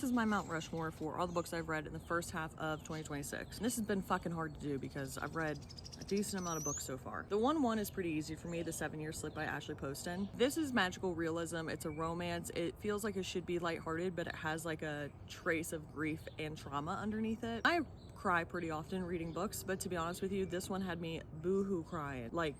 This is my Mount Rushmore for all the books I've read in the first half of 2026. And this has been fucking hard to do because I've read a decent amount of books so far. The one is pretty easy for me, The 7-Year Slip by Ashley Poston. This is magical realism. It's a romance. It feels like it should be lighthearted, but it has like a trace of grief and trauma underneath it. I cry pretty often reading books, but to be honest with you, this one had me boo-hoo crying. Like,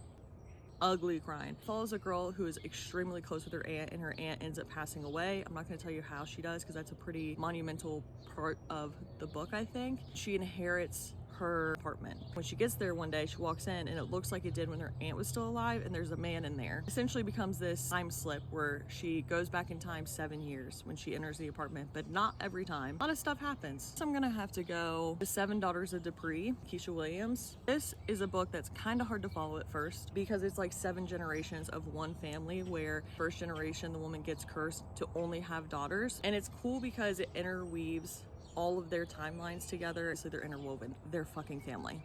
ugly crying. Follows a girl who is extremely close with her aunt, and her aunt ends up passing away. I'm not going to tell you how she does because that's a pretty monumental part of the book, I think. She inherits her apartment. When she gets there one day, she walks in and it looks like it did when her aunt was still alive, and there's a man in there. Essentially becomes this time slip where she goes back in time 7 years when she enters the apartment, but not every time. A lot of stuff happens. So I'm gonna have to go The 7 Daughters of Dupree, Keisha Williams. This is a book that's kind of hard to follow at first because it's like 7 generations of one family, where first generation the woman gets cursed to only have daughters, and it's cool because it interweaves all of their timelines together, so they're interwoven. They're fucking family,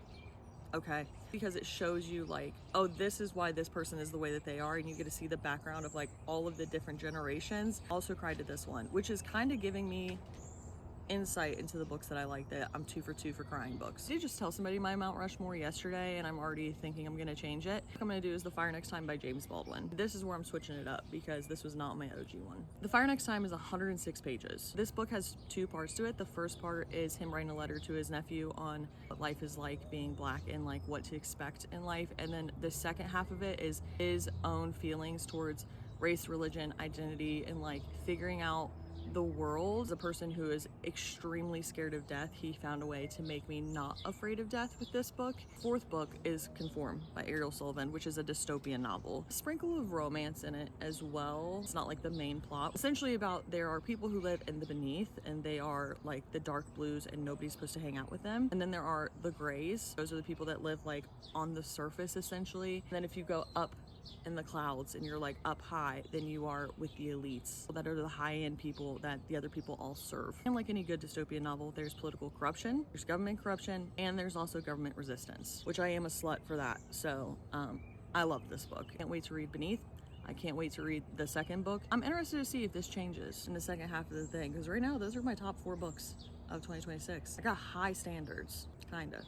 okay? Because it shows you like, oh, this is why this person is the way that they are, and you get to see the background of like all of the different generations. Also cried to this one, which is kind of giving me insight into the books that I like, that I'm 2 for 2 for crying books. I did just tell somebody my Mount Rushmore yesterday, and I'm already thinking I'm gonna change it. What I'm gonna do is The Fire Next Time by James Baldwin. This is where I'm switching it up because this was not my OG one. The Fire Next Time is 106 pages. This book has 2 parts to it. The first part is him writing a letter to his nephew on what life is like being black and like what to expect in life. And then the second half of it is his own feelings towards race, religion, identity, and like figuring out the world. As a person who is extremely scared of death, he found a way to make me not afraid of death with this book. Fourth book is Conform by Ariel Sullivan, which is a dystopian novel. A sprinkle of romance in it as well. It's not like the main plot. Essentially about, there are people who live in the beneath, and they are like the dark blues, and nobody's supposed to hang out with them. And then there are the grays. Those are the people that live like on the surface essentially. And then if you go up in the clouds and you're like up high, then you are with the elites that are the high-end people that the other people all serve. And like any good dystopian novel, there's political corruption, there's government corruption, and there's also government resistance, which I am a slut for that. So I love this book. Can't wait to read Beneath. I can't wait to read the second book. I'm interested to see if this changes in the second half of the thing, because right now those are my top 4 books of 2026. I got high standards, kinda.